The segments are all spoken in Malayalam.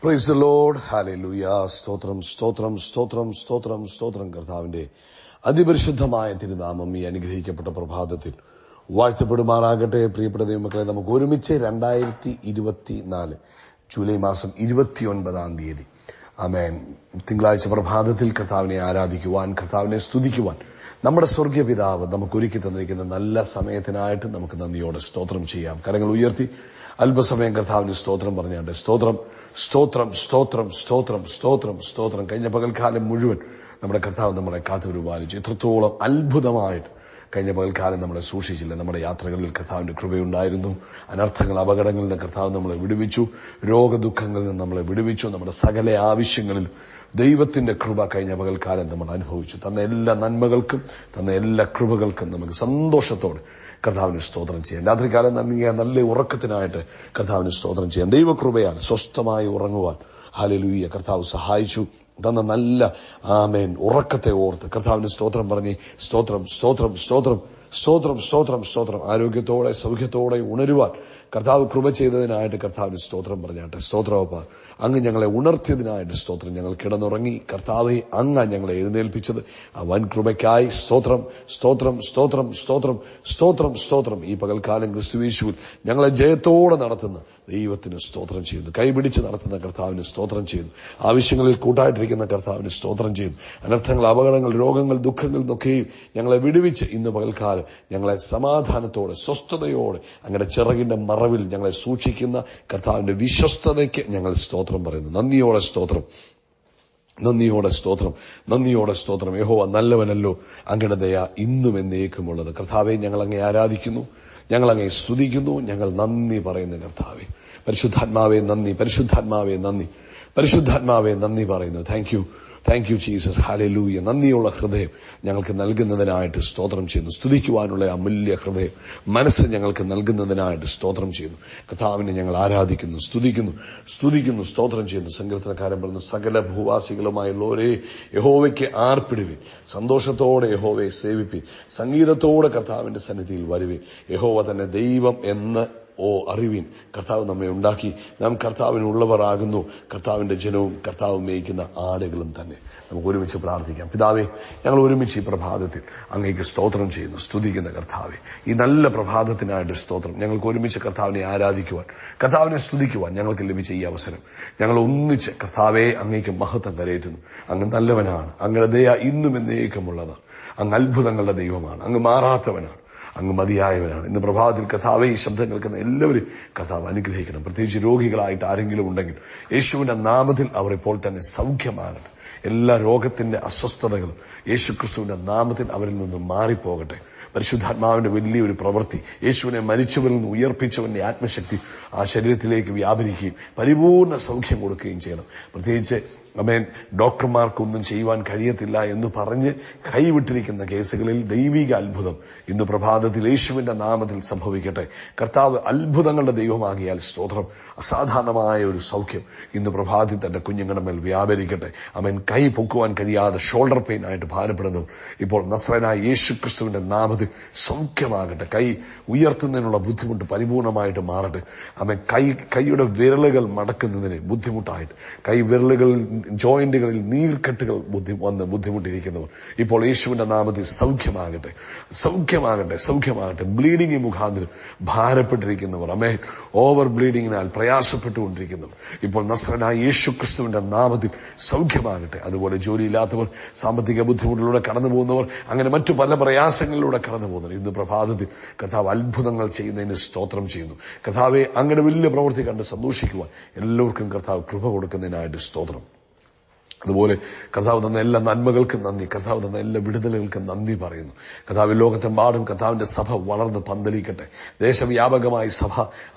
Praise the Lord. ഹല്ലേലൂയ. സ്തോത്രം സ്തോത്രം സ്തോത്രം സ്തോത്രം സ്തോത്രം. കർത്താവിന്റെ അതിപരിശുദ്ധമായ തിരുനാമം ഈ അനുഗ്രഹിക്കപ്പെട്ട പ്രഭാതത്തിൽ വാഴ്ത്തപ്പെടുമാറാകട്ടെ. പ്രിയപ്പെട്ട ദൈവമക്കളെ, നമുക്ക് ഒരുമിച്ച് 2024 ജൂലൈ മാസം 29 ആമേൻ തിങ്കളാഴ്ച പ്രഭാതത്തിൽ കർത്താവിനെ ആരാധിക്കുവാൻ, കർത്താവിനെ സ്തുതിക്കുവാൻ നമ്മുടെ സ്വർഗീയ പിതാവ് നമുക്ക് ഒരുക്കി തന്നിരിക്കുന്ന നല്ല സമയത്തിനായിട്ട് നമുക്ക് നന്ദിയോടെ സ്തോത്രം ചെയ്യാം. കരങ്ങൾ ഉയർത്തി അല്പസമയം കർത്താവിന് സ്തോത്രം പറഞ്ഞാണ്ട് സ്തോത്രം സ്തോത്രം സ്തോത്രം സ്തോത്രം സ്തോത്രം സ്തോത്രം. കഴിഞ്ഞ പകൽക്കാലം മുഴുവൻ നമ്മുടെ കർത്താവ് നമ്മളെ കാത്തുപരിപാലിച്ചു. എത്രത്തോളം അത്ഭുതമായിട്ട് കഴിഞ്ഞ പകൽക്കാലം നമ്മളെ സൂക്ഷിച്ചില്ല. നമ്മുടെ യാത്രകളിൽ കർത്താവിന്റെ കൃപയുണ്ടായിരുന്നു. അനർത്ഥങ്ങൾ, അപകടങ്ങളിൽ നിന്ന് കർത്താവ് നമ്മളെ വിടുവിച്ചു. രോഗദുഃഖങ്ങളിൽ നിന്ന് നമ്മളെ വിടുവിച്ചു. നമ്മുടെ സകല ആവശ്യങ്ങളിൽ ദൈവത്തിന്റെ കൃപ കഴിഞ്ഞ പകൽക്കാലം നമ്മൾ അനുഭവിച്ചു. തന്ന എല്ലാ നന്മകൾക്കും, തന്ന എല്ലാ കൃപകൾക്കും നമുക്ക് സന്തോഷത്തോടെ കർത്താവിന് സ്തോത്രം ചെയ്യാം. രാത്രികാലം നൽകിയ നല്ല ഉറക്കത്തിനായിട്ട് കർത്താവിന് സ്തോത്രം ചെയ്യാം. ദൈവകൃപയാൽ സ്വസ്ഥമായി ഉറങ്ങുവാൻ ഹല്ലേലൂയ കർത്താവ് സഹായിച്ചു. തന്ന നല്ല ആമേൻ ഉറക്കത്തെ ഓർത്ത് കർത്താവിന് സ്തോത്രം പറഞ്ഞ് സ്തോത്രം സ്തോത്രം സ്തോത്രം സ്തോത്രം സ്തോത്രം സ്തോത്രം. ആരോഗ്യത്തോടെ സൗഖ്യത്തോടെ ഉണരുവാൻ കർത്താവ് കൃപ ചെയ്തതിനായിട്ട് കർത്താവിന് സ്തോത്രം പറഞ്ഞാട്ടെ. സ്തോത്രമപ്പ, അങ്ങ് ഞങ്ങളെ ഉണർത്തിയതിനായിട്ട് സ്തോത്രം. ഞങ്ങൾ കിടന്നുറങ്ങി, കർത്താവെ അങ്ങ് ഞങ്ങളെ എഴുന്നേൽപ്പിച്ചത് ആ വൻ കൃപയ്ക്കായി സ്തോത്രം സ്തോത്രം സ്തോത്രം സ്തോത്രം സ്തോത്രം സ്തോത്രം. ഈ പകൽക്കാലം ക്രിസ്തുയേശുവിൽ ഞങ്ങളെ ജയത്തോടെ നടത്തുന്ന ദൈവത്തിന് സ്തോത്രം ചെയ്യുന്നു. കൈപിടിച്ച് നടത്തുന്ന കർത്താവിന് സ്തോത്രം ചെയ്യുന്നു. ആവശ്യങ്ങളിൽ കൂട്ടായിട്ടിരിക്കുന്ന കർത്താവിന് സ്തോത്രം ചെയ്യുന്നു. അനർത്ഥങ്ങൾ, അപകടങ്ങൾ, രോഗങ്ങൾ, ദുഃഖങ്ങൾ എന്നൊക്കെയും ഞങ്ങളെ വിടുവിച്ച് ഇന്ന് പകൽക്കാലം ഞങ്ങളെ സമാധാനത്തോടെ സ്വസ്ഥതയോടെ അങ്ങയുടെ ചിറകിന്റെ മറവിൽ ഞങ്ങളെ സൂക്ഷിക്കുന്ന കർത്താവിന്റെ വിശ്വസ്തതയ്ക്ക് ഞങ്ങൾ സ്തോത്രം പറയുന്നു. നന്ദിയോടെ സ്തോത്രം, നന്ദിയോടെ സ്തോത്രം, നന്ദിയോടെ സ്തോത്രം. യഹോവ നല്ലവനല്ലോ, അങ്ങയുടെ ദയ ഇന്നും എന്നേക്കുമുള്ളത്. കർത്താവെ, ഞങ്ങൾ അങ്ങേ ആരാധിക്കുന്നു, ഞങ്ങൾ അങ്ങേ സ്തുതിക്കുന്നു, ഞങ്ങൾ നന്ദി പറയുന്നു. കർത്താവെ, പരിശുദ്ധാത്മാവെ നന്ദി, പരിശുദ്ധാത്മാവെ നന്ദി, പരിശുദ്ധാത്മാവെ നന്ദി പറയുന്നു. Thank you Jesus. ഹല്ലേലൂയ. നന്ദിയുള്ള ഹൃദയം ഞങ്ങൾക്ക് നൽകുന്നതിനായിട്ട് സ്തോത്രം ചെയ്യുന്നു. സ്തുതിക്കുവാനുള്ള അമൂല്യ ഹൃദയം മനസ്സ് ഞങ്ങൾക്ക് നൽകുന്നതിനായിട്ട് സ്തോത്രം ചെയ്യുന്നു. കർത്താവിനെ ഞങ്ങൾ ആരാധിക്കുന്നു, സ്തുതിക്കുന്നു, സ്തോത്രം ചെയ്യുന്നു. സങ്കീർത്തനക്കാരൻ പറയുന്നു, സകല ഭൂവാസികളുമായുള്ളവരെ യഹോവയ്ക്ക് ആർപ്പിടുവിൻ, സന്തോഷത്തോടെ യഹോവയെ സേവിപ്പിൻ, സംഗീതത്തോടെ കർത്താവിന്റെ സന്നിധിയിൽ വരുവിൻ. യഹോവ തന്നെ ദൈവം എന്ന് അറിവീൻ. കർത്താവ് നമ്മെ ഉണ്ടാക്കി, നാം കർത്താവിനുള്ളവർ ആകുന്നു. കർത്താവിന്റെ ജനവും കർത്താവ് മേയ്ക്കുന്ന ആടുകളും തന്നെ. നമുക്ക് ഒരുമിച്ച് പ്രാർത്ഥിക്കാം. പിതാവേ, ഞങ്ങൾ ഒരുമിച്ച് ഈ പ്രഭാതത്തിൽ അങ്ങേക്ക് സ്തോത്രം ചെയ്യുന്നു, സ്തുതിക്കുന്ന കർത്താവേ, ഈ നല്ല പ്രഭാതത്തിനായിട്ട് സ്തോത്രം. ഞങ്ങൾക്ക് ഒരുമിച്ച് കർത്താവിനെ ആരാധിക്കുവാൻ, കർത്താവിനെ സ്തുതിക്കുവാൻ ഞങ്ങൾക്ക് ലഭിച്ച ഈ അവസരം ഞങ്ങൾ ഒന്നിച്ച് കർത്താവെ അങ്ങേക്ക് മഹത്വം കരയേറ്റുന്നു. അങ്ങ് നല്ലവനാണ്, അങ്ങയുടെ ദയ ഇന്നും എന്നേക്കുമുള്ളതാണ്. അങ്ങ് അത്ഭുതങ്ങളുടെ ദൈവമാണ്, അങ്ങ് മാറാത്തവനാണ്, അങ്ങ് മതിയായവനാണ്. ഇന്ന് പ്രഭാതത്തിൽ കർത്താവെ ഈ ശബ്ദം കേൾക്കുന്ന എല്ലാവരും കർത്താവ് അനുഗ്രഹിക്കണം. പ്രത്യേകിച്ച് രോഗികളായിട്ട് ആരെങ്കിലും ഉണ്ടെങ്കിൽ യേശുവിന്റെ നാമത്തിൽ അവർ ഇപ്പോൾ തന്നെ സൗഖ്യമാകട്ടെ. എല്ലാ രോഗത്തിന്റെ അസ്വസ്ഥതകളും യേശുക്രിസ്തുവിന്റെ നാമത്തിൽ അവരിൽ നിന്നും മാറിപ്പോകട്ടെ. പരിശുദ്ധാത്മാവിന്റെ വലിയൊരു പ്രവൃത്തി, യേശുവിനെ മരിച്ചവരിൽ നിന്ന് ഉയർപ്പിച്ചവന്റെ ആത്മശക്തി ആ ശരീരത്തിലേക്ക് വ്യാപരിക്കുകയും പരിപൂർണ സൗഖ്യം കൊടുക്കുകയും ചെയ്യണം. പ്രത്യേകിച്ച് ഡോക്ടർമാർക്കൊന്നും ചെയ്യുവാൻ കഴിയത്തില്ല എന്ന് പറഞ്ഞ് കൈവിട്ടിരിക്കുന്ന കേസുകളിൽ ദൈവിക അത്ഭുതം ഇന്ന് പ്രഭാതത്തിൽ യേശുവിന്റെ നാമത്തിൽ സംഭവിക്കട്ടെ. കർത്താവ് അത്ഭുതങ്ങളുടെ ദൈവമാകിയാൽ സ്തോത്രം. അസാധാരണമായ ഒരു സൗഖ്യം ഇന്ന് പ്രഭാതത്തിൽ തന്റെ കുഞ്ഞുങ്ങളുടെ മേൽ വ്യാപരിക്കട്ടെ. കൈ പൊക്കുവാൻ കഴിയാതെ ഷോൾഡർ പെയിൻ ആയിട്ട് ഭാരപ്പെടുന്നു, ഇപ്പോൾ നസ്രയനായ യേശുക്രിസ്തുവിന്റെ നാമത്തിൽ സൗഖ്യമാകട്ടെ. കൈ ഉയർത്തുന്നതിനുള്ള ബുദ്ധിമുട്ട് പരിപൂർണമായിട്ട് മാറട്ടെ. കൈയുടെ വിരലുകൾ മടക്കുന്നതിന് ബുദ്ധിമുട്ടായിട്ട്, കൈ വിരലുകളിൽ ജോയിന്റുകളിൽ നീർക്കെട്ടുകൾ വന്ന് ബുദ്ധിമുട്ടിരിക്കുന്നവർ ഇപ്പോൾ യേശുവിന്റെ നാമത്തിൽ സൗഖ്യമാകട്ടെ, സൗഖ്യമാകട്ടെ, സൗഖ്യമാകട്ടെ. ബ്ലീഡിംഗ് മുഖാന്തരം ഭാരപ്പെട്ടിരിക്കുന്നവർ, ഓവർ ബ്ലീഡിങ്ങിനാൽ പ്രയാസപ്പെട്ടുകൊണ്ടിരിക്കുന്നവർ ഇപ്പോൾ നസ്രയനായ യേശുക്രിസ്തുവിന്റെ നാമത്തിൽ സൗഖ്യമാകട്ടെ. അതുപോലെ ജോലിയില്ലാത്തവർ, സാമ്പത്തിക ബുദ്ധിമുട്ടിലൂടെ കടന്നു പോകുന്നവർ, അങ്ങനെ മറ്റു പല പ്രയാസങ്ങളിലൂടെ കടന്നു പോകുന്നവർ ഇന്ന് പ്രഭാതത്തിൽ കർത്താവ് അത്ഭുതങ്ങൾ ചെയ്യുന്നതിന് സ്തോത്രം ചെയ്യുന്നു. കർത്താവെ, അങ്ങനെ വലിയ പ്രവൃത്തി കണ്ട് സന്തോഷിക്കുവാൻ എല്ലാവർക്കും കർത്താവ് കൃപ കൊടുക്കുന്നതിനായിട്ട് സ്തോത്രം. അതുപോലെ കർത്താവ് തന്ന എല്ലാ നന്മകൾക്കും നന്ദി, കർത്താവ് തന്ന എല്ലാ വിടുതലുകൾക്കും നന്ദി പറയുന്നു. കർത്താവ് ലോകത്തെമ്പാടും കർത്താവിന്റെ സഭ വളർന്ന് പന്തലിക്കട്ടെ. ദേശവ്യാപകമായി സഭ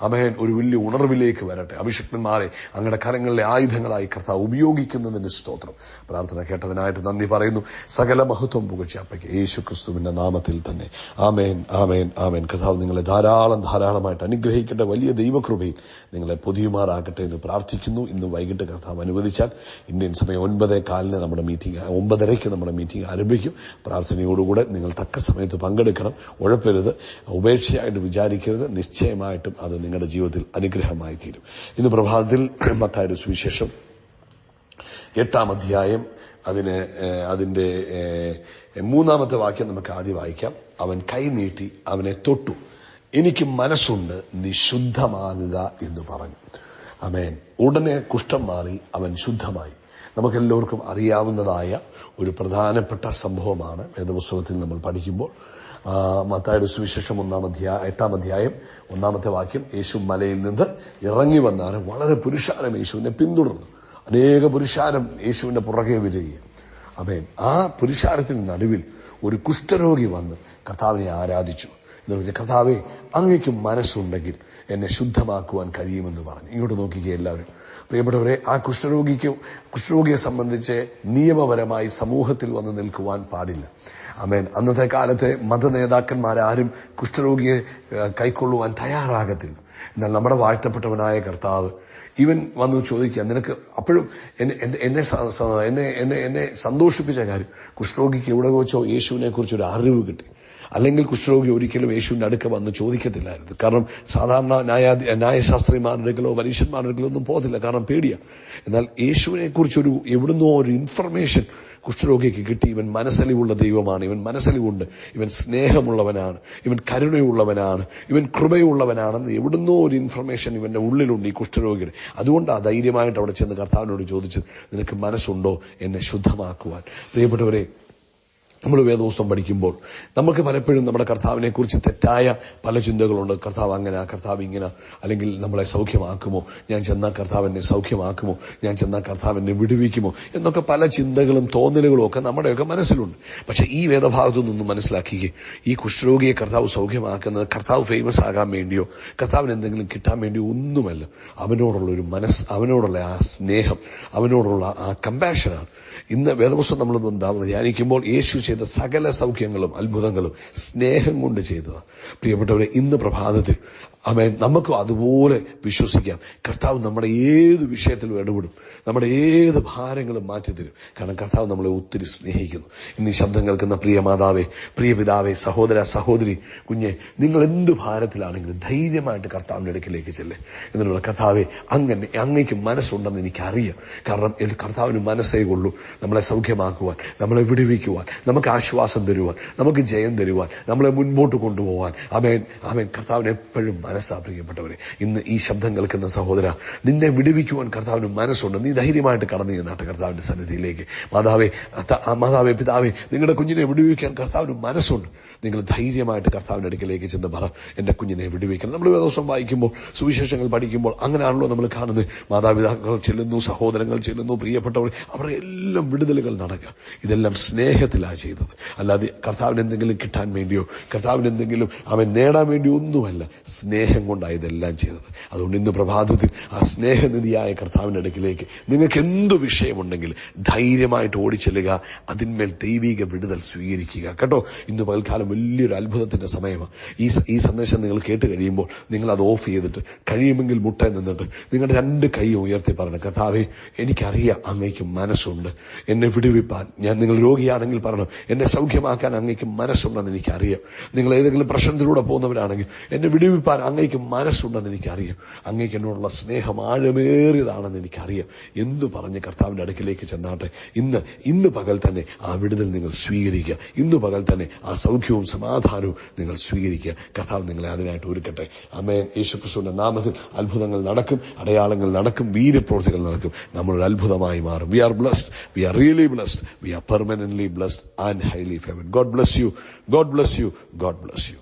ഒരു വലിയ ഉണർവിലേക്ക് വരട്ടെ. അഭിഷിക്തന്മാരെ അങ്ങയുടെ കരങ്ങളിലെ ആയുധങ്ങളായി കർത്താവ് ഉപയോഗിക്കുന്നതിന് സ്തോത്രം. പ്രാർത്ഥന കേട്ടതിനായിട്ട് നന്ദി പറയുന്നു. സകല മഹത്വം പുകഴ്ച അപ്പയ്ക്ക് യേശുക്രിസ്തുവിന്റെ നാമത്തിൽ തന്നെ. ആമേൻ, ആമേൻ, ആമേൻ. കർത്താവ് നിങ്ങളെ ധാരാളമായിട്ട് അനുഗ്രഹിക്കട്ടെ. വലിയ ദൈവകൃപയിൽ നിങ്ങളെ പൊതിയുമാറാകട്ടെ എന്ന് പ്രാർത്ഥിക്കുന്നു. ഇന്ന് വൈകിട്ട് കർത്താവ് അനുവദിച്ചാൽ ഇന്ത്യൻ സമയം 9:15 നമ്മുടെ മീറ്റിംഗ്, 9:30 നമ്മുടെ മീറ്റിംഗ് ആരംഭിക്കും. പ്രാർത്ഥനയോടുകൂടെ നിങ്ങൾ തക്ക സമയത്ത് പങ്കെടുക്കണം. ഉഴപ്പരുത്, ഉപേക്ഷയായിട്ട് വിചാരിക്കരുത്. നിശ്ചയമായിട്ടും അത് നിങ്ങളുടെ ജീവിതത്തിൽ അനുഗ്രഹമായി തീരും. ഇന്ന് പ്രഭാതത്തിൽ മത്തായിയുടെ സുവിശേഷം 8-ാം അധ്യായം അതിന്റെ 3-ാമത്തെ വാക്യം നമുക്ക് ആദ്യം വായിക്കാം. അവൻ കൈ നീട്ടി അവനെ തൊട്ടു, എനിക്ക് മനസ്സുണ്ട്, നീ ശുദ്ധമാകുക എന്ന് പറഞ്ഞു. ആമേൻ. ഉടനെ കുഷ്ഠം മാറി അവൻ ശുദ്ധമായി. നമുക്കെല്ലാവർക്കും അറിയാവുന്നതായ ഒരു പ്രധാനപ്പെട്ട സംഭവമാണ് വേദപുസ്തകത്തിൽ നമ്മൾ പഠിക്കുമ്പോൾ. മത്തായിയുടെ സുവിശേഷം 8-ാം അധ്യായം 1-ാമത്തെ വാക്യം, യേശു മലയിൽ നിന്ന് ഇറങ്ങി വന്നാണ് വളരെ പുരുഷാരം യേശുവിനെ പിന്തുടർന്നു. അനേക പുരുഷാരം യേശുവിന്റെ പുറകെ വരികയും, ആമേൻ, ആ പുരുഷാരത്തിന് നടുവിൽ ഒരു കുഷ്ഠരോഗി വന്ന് കർത്താവിനെ ആരാധിച്ചു. എന്ന് കർത്താവെ, അങ്ങേക്ക് മനസ്സുണ്ടെങ്കിൽ എന്നെ ശുദ്ധമാക്കുവാൻ കഴിയുമെന്ന് പറഞ്ഞു. ഇങ്ങോട്ട് നോക്കിക്കേ എല്ലാവരും. പ്രിയപ്പെട്ടവരെ, ആ കുഷ്ഠരോഗിയെ സംബന്ധിച്ച് നിയമപരമായി സമൂഹത്തിൽ വന്ന് നിൽക്കുവാൻ പാടില്ല. ആമേൻ. അന്നത്തെ കാലത്തെ മതനേതാക്കന്മാരാരും കുഷ്ഠരോഗിയെ കൈക്കൊള്ളുവാൻ തയ്യാറാകത്തില്ല. എന്നാൽ നമ്മുടെ വാഴ്ത്തപ്പെട്ടവനായ കർത്താവ് ഇവൻ വന്നു ചോദിക്കുക, നിനക്ക് അപ്പോഴും എന്നെ സന്തോഷിപ്പിച്ച കാര്യം, കുഷ്ഠരോഗിക്ക് എവിടെ വെച്ചോ യേശുവിനെ കുറിച്ചൊരു അറിവ് കിട്ടി. അല്ലെങ്കിൽ കുഷ്ഠരോഗി ഒരിക്കലും യേശുവിന്റെ അടുക്ക വന്ന് ചോദിക്കത്തില്ലായിരുന്നു. കാരണം സാധാരണ ന്യായശാസ്ത്രിമാരുടെ അടുക്കലോ പരീക്ഷന്മാരുടെ അടുക്കലോ ഒന്നും പോകത്തില്ല, കാരണം പേടിയാണ്. എന്നാൽ യേശുവിനെ കുറിച്ചൊരു എവിടുന്നോ ഒരു ഇൻഫർമേഷൻ കുഷ്ഠരോഗിക്ക് കിട്ടി. ഇവൻ മനസ്സലിവുള്ള ദൈവമാണ്, ഇവൻ മനസ്സലിവുണ്ട്, ഇവൻ സ്നേഹമുള്ളവനാണ്, ഇവൻ കരുണയുള്ളവനാണ്, ഇവൻ കൃപയുള്ളവനാണെന്ന് എവിടുന്നോ ഒരു ഇൻഫർമേഷൻ ഇവന്റെ ഉള്ളിലുണ്ട്, ഈ കുഷ്ഠരോഗിയുടെ. അതുകൊണ്ടാണ് ധൈര്യമായിട്ട് അവിടെ ചെന്ന് കർത്താവിനോട് ചോദിച്ചത്, നിനക്ക് മനസ്സുണ്ടോ എന്നെ ശുദ്ധമാക്കുവാൻ. പ്രിയപ്പെട്ടവരെ, നമ്മൾ വേദപുസ്തകം പഠിക്കുമ്പോൾ നമുക്ക് പലപ്പോഴും നമ്മുടെ കർത്താവിനെ കുറിച്ച് തെറ്റായ പല ചിന്തകളുണ്ട്. കർത്താവ് അങ്ങനെ, കർത്താവ് ഇങ്ങനെ, അല്ലെങ്കിൽ നമ്മളെ സൗഖ്യമാക്കുമോ, ഞാൻ ചെന്നാൽ കർത്താവ് എന്നെ സൗഖ്യമാക്കുമോ, ഞാൻ ചെന്നാൽ കർത്താവ് എന്നെ വിടുവിക്കുമോ എന്നൊക്കെ പല ചിന്തകളും തോന്നലുകളും ഒക്കെ നമ്മുടെയൊക്കെ മനസ്സിലുണ്ട്. പക്ഷെ ഈ വേദഭാഗത്തു നിന്നും മനസ്സിലാക്കിയേ, ഈ കുഷ്ഠരോഗിയെ കർത്താവ് സൗഖ്യമാക്കുന്നത് കർത്താവ് ഫേമസ് ആകാൻ വേണ്ടിയോ കർത്താവിന് എന്തെങ്കിലും കിട്ടാൻ വേണ്ടിയോ ഒന്നുമല്ല. അവനോടുള്ള ഒരു മനസ്സ്, അവനോടുള്ള ആ സ്നേഹം, അവനോടുള്ള ആ കമ്പാഷനാണ്. ഇന്ന് വേദപുസ്തകം നമ്മൾ ധ്യാനിക്കുമ്പോൾ യേശു ചെയ്ത സകല സൗഖ്യങ്ങളും അത്ഭുതങ്ങളും സ്നേഹം കൊണ്ട് ചെയ്തതാണ്. പ്രിയപ്പെട്ടവരെ, ഇന്ന് പ്രഭാതത്തിൽ ആമേൻ, നമുക്ക് അതുപോലെ വിശ്വസിക്കാം. കർത്താവ് നമ്മുടെ ഏത് വിഷയത്തിലും ഇടപെടും, നമ്മുടെ ഏത് ഭാരങ്ങളും മാറ്റിത്തരും. കാരണം കർത്താവ് നമ്മളെ ഒത്തിരി സ്നേഹിക്കുന്നു. ഇന്ന് ഈ ശബ്ദം കേൾക്കുന്ന പ്രിയ മാതാവേ, പ്രിയ പിതാവേ, സഹോദര സഹോദരി, കുഞ്ഞെ, നിങ്ങൾ എന്ത് ഭാരത്തിലാണെങ്കിലും ധൈര്യമായിട്ട് കർത്താവിന്റെ അടുക്കിലേക്ക് ചെല്ലേ. എന്നുള്ള കർത്താവെ, അങ്ങേക്ക് മനസ്സുണ്ടെന്ന് എനിക്കറിയാം. കാരണം കർത്താവിന് മനസ്സേ ഉള്ളൂ നമ്മളെ സൗഖ്യമാക്കുവാൻ, നമ്മളെ വിടുവിക്കുവാൻ, നമുക്ക് ആശ്വാസം തരുവാൻ, നമുക്ക് ജയം തരുവാൻ, നമ്മളെ മുൻപോട്ട് കൊണ്ടുപോകാൻ. ആമേൻ, ആമേൻ. കർത്താവിന് എപ്പോഴും മനസ്സാ. പ്രിയപ്പെട്ടവരെ, ഇന്ന് ഈ ശബ്ദം കേൾക്കുന്ന സഹോദര, നിന്നെ വിടുവിക്കുവാൻ കർത്താവിന് മനസ്സുണ്ട്. നീ ധൈര്യമായിട്ട് കടന്നു ചെന്നാട്ടെ കർത്താവിന്റെ സന്നിധിയിലേക്ക്. മാതാവേ, പിതാവേ, നിങ്ങളുടെ കുഞ്ഞിനെ വിടുവിക്കാൻ കർത്താവിന് മനസ്സുണ്ട്. നിങ്ങൾ ധൈര്യമായിട്ട് കർത്താവിന്റെ അടുക്കിലേക്ക് ചെന്ന് പറ, എന്റെ കുഞ്ഞിനെ വിടുവിക്കണം. നമ്മൾ ദിവസം വായിക്കുമ്പോൾ, സുവിശേഷങ്ങൾ പഠിക്കുമ്പോൾ അങ്ങനെയാണല്ലോ നമ്മൾ കാണുന്നത്. മാതാപിതാക്കൾ ചെല്ലുന്നു, സഹോദരങ്ങൾ ചെല്ലുന്നു, പ്രിയപ്പെട്ടവർ, അവരുടെ എല്ലാം വിടുതലുകൾ നടക്കുക. ഇതെല്ലാം സ്നേഹത്തിലാണ് ചെയ്തത്. അല്ലാതെ കർത്താവിന് എന്തെങ്കിലും കിട്ടാൻ വേണ്ടിയോ കർത്താവിന് എന്തെങ്കിലും അവൻ നേടാൻ വേണ്ടിയോ ഒന്നുമല്ല. സ്നേഹം കൊണ്ടാണ് ഇതെല്ലാം ചെയ്തത്. അതുകൊണ്ട് ഇന്ന് പ്രഭാതത്തിൽ ആ സ്നേഹനിധിയായ കർത്താവിന്റെ അടുക്കിലേക്ക് നിങ്ങൾക്ക് എന്ത് വിഷയമുണ്ടെങ്കിൽ ധൈര്യമായിട്ട് ഓടിച്ചെല്ലുക. അതിന്മേൽ ദൈവിക വിടുതൽ സ്വീകരിക്കുക. കേട്ടോ, ഇന്ന് പകൽക്കാലം വലിയൊരു അത്ഭുതത്തിന്റെ സമയമാണ്. ഈ സന്ദേശം നിങ്ങൾ കേട്ട് കഴിയുമ്പോൾ നിങ്ങൾ അത് ഓഫ് ചെയ്തിട്ട്, കഴിയുമെങ്കിൽ മുട്ട നിന്നിട്ട് നിങ്ങളുടെ 2 കൈ ഉയർത്തി പറയണം, കർത്താവേ, എനിക്കറിയാം അങ്ങേക്ക് മനസ്സുണ്ട് എന്നെ വിടുവിപ്പാൻ. നിങ്ങൾ രോഗിയാണെങ്കിൽ പറയണം, എന്നെ സൗഖ്യമാക്കാൻ അങ്ങേക്ക് മനസ്സുണ്ടെന്ന് എനിക്കറിയാം. നിങ്ങൾ ഏതെങ്കിലും പ്രശ്നത്തിലൂടെ പോകുന്നവരാണെങ്കിൽ എന്നെ വിടുവിപ്പാൻ അങ്ങേക്ക് മനസ്സുണ്ടെന്ന് എനിക്കറിയാം. അങ്ങേക്ക് എന്നോടുള്ള സ്നേഹം ആഴമേറിയതാണെന്ന് എനിക്കറിയാം എന്ന് പറഞ്ഞ് കർത്താവിന്റെ അടുക്കിലേക്ക് ചെന്നാട്ടെ. ഇന്ന് പകൽ തന്നെ ആ വിടുതൽ നിങ്ങൾ സ്വീകരിക്കുക. ഇന്ന് പകൽ തന്നെ ആ സൗഖ്യവും സമാധാനവും നിങ്ങൾ സ്വീകരിക്കുക. കർത്താവ് നിങ്ങളെ അതിനായിട്ട് ഒരുക്കട്ടെ. ആമേൻ. യേശുക്രിസ്തുവിന്റെ നാമത്തിൽ അത്ഭുതങ്ങൾ നടക്കും, അടയാളങ്ങൾ നടക്കും, വീര്യപ്രവൃത്തികൾ നടക്കും. നമ്മളൊരു അത്ഭുതമായി മാറും. We are blessed, we are really blessed, we are permanently blessed and highly favoured. God bless you, God bless you, God bless U.